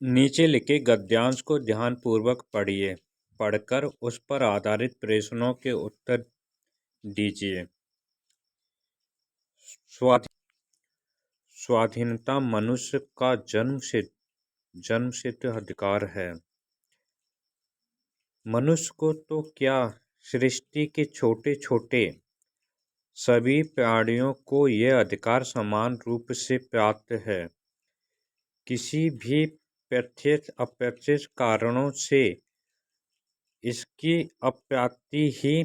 नीचे लिखे गद्यांश को ध्यानपूर्वक पढ़िए। पढ़कर उस पर आधारित प्रश्नों के उत्तर दीजिए। स्वाधीनता मनुष्य का जन्मसिद्ध अधिकार है। मनुष्य को तो क्या, सृष्टि के छोटे छोटे सभी प्राणियों को यह अधिकार समान रूप से प्राप्त है। किसी भी प्रत्यक्ष अप्रत्यक्ष कारणों से इसकी अप्राप्ति ही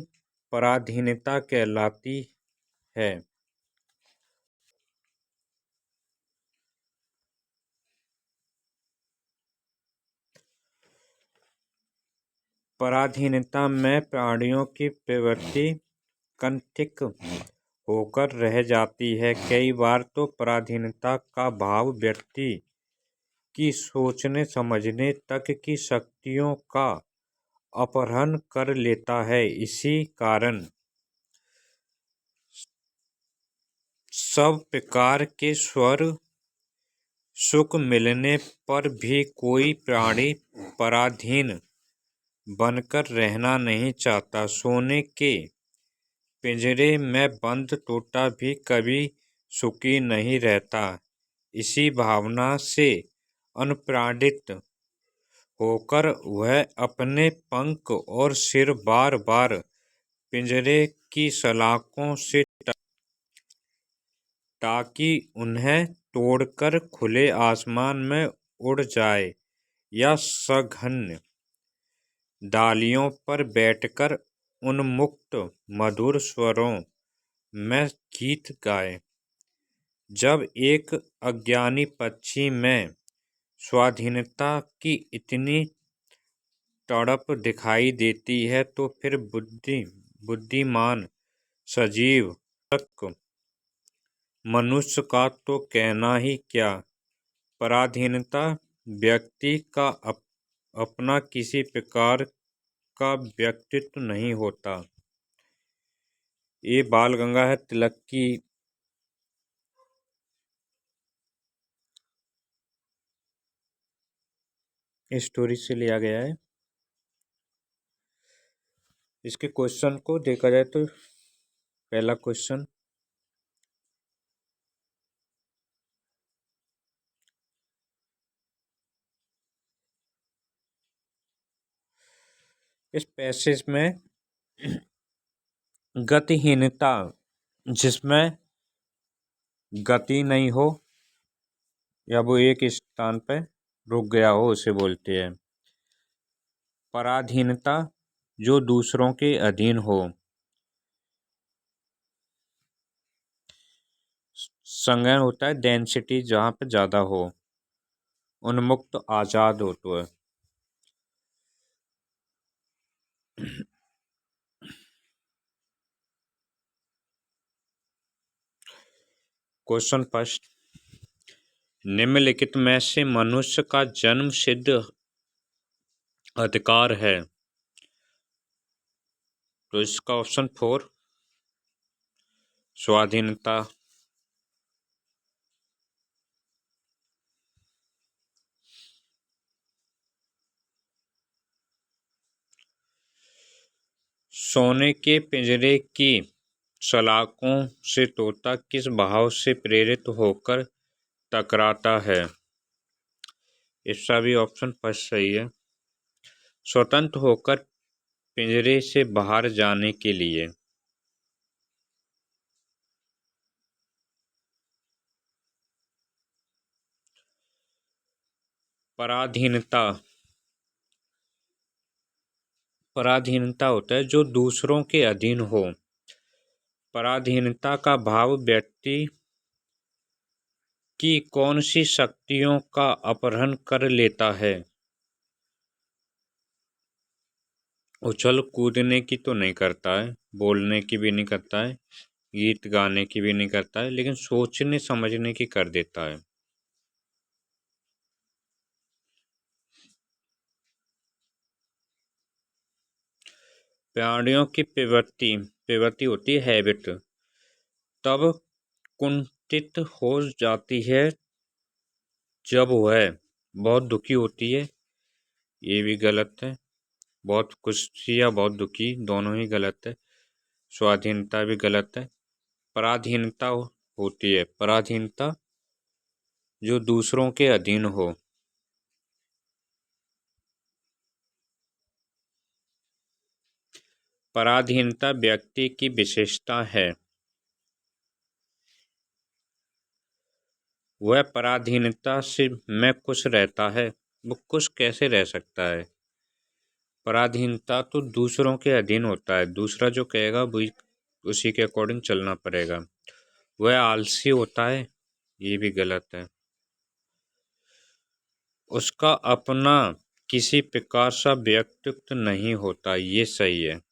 पराधीनता कहलाती है। पराधीनता में प्राणियों की प्रवृत्ति कंठिक होकर रह जाती है। कई बार तो पराधीनता का भाव व्यक्ति की सोचने समझने तक की शक्तियों का अपहरण कर लेता है। इसी कारण सब प्रकार के सुख मिलने पर भी कोई प्राणी पराधीन बनकर रहना नहीं चाहता। सोने के पिंजरे में बंद तोता भी कभी सुखी नहीं रहता। इसी भावना से अनुप्राणित होकर वह अपने पंख और सिर बार बार पिंजरे की सलाखों से ताकि उन्हें तोड़कर खुले आसमान में उड़ जाए या सघन डालियों पर बैठकर उन्मुक्त मधुर स्वरों में गीत गाए। जब एक अज्ञानी पक्षी में स्वाधीनता की इतनी तड़प दिखाई देती है तो फिर बुद्धिमान सजीव तक मनुष्य का तो कहना ही क्या। पराधीनता व्यक्ति का अपना किसी प्रकार का व्यक्तित्व नहीं होता। ये बाल गंगाधर तिलक की स्टोरी से लिया गया है। इसके क्वेश्चन को देखा जाए तो पहला क्वेश्चन, इस पैसेज में गतिहीनता, जिसमें गति नहीं हो या वो एक स्थान पे रुक गया हो, उसे बोलते हैं। पराधीनता, जो दूसरों के अधीन हो। संज्ञा होता है डेंसिटी, जहाँ पे ज़्यादा हो। उन्मुक्त, आज़ाद हो तो है। क्वेश्चन फर्स्ट, निम्नलिखित में से मनुष्य का जन्म सिद्ध अधिकार है। तो इसका ऑप्शन 4 स्वाधीनता, सोने के पिंजरे की सलाखों से तोता किस भाव से प्रेरित होकर टकराता है। इसका भी ऑप्शन फर्स्ट सही है। स्वतंत्र होकर पिंजरे से बाहर जाने के लिए। पराधीनता, पराधीनता होता है जो दूसरों के अधीन हो। पराधीनता का भाव व्यक्ति की कौन सी शक्तियों का अपहरण कर लेता है। उछल कूदने की तो नहीं करता है, बोलने की भी नहीं करता है, गीत गाने की भी नहीं करता है, लेकिन सोचने समझने की कर देता है। प्राणियों की प्रवृत्ति होती है हैबिट, तब कुंठित हो जाती है जब वह बहुत दुखी होती है, ये भी गलत है। बहुत खुशी या बहुत दुखी दोनों ही गलत है। स्वाधीनता भी गलत है। पराधीनता होती है, पराधीनता जो दूसरों के अधीन हो। पराधीनता व्यक्ति की विशेषता है। वह पराधीनता से में खुश रहता है। वो खुश कैसे रह सकता है? पराधीनता तो दूसरों के अधीन होता है, दूसरा जो कहेगा वही उसी के अकॉर्डिंग चलना पड़ेगा। वह आलसी होता है, ये भी गलत है। उसका अपना किसी प्रकार सा व्यक्तित्व नहीं होता, ये सही है।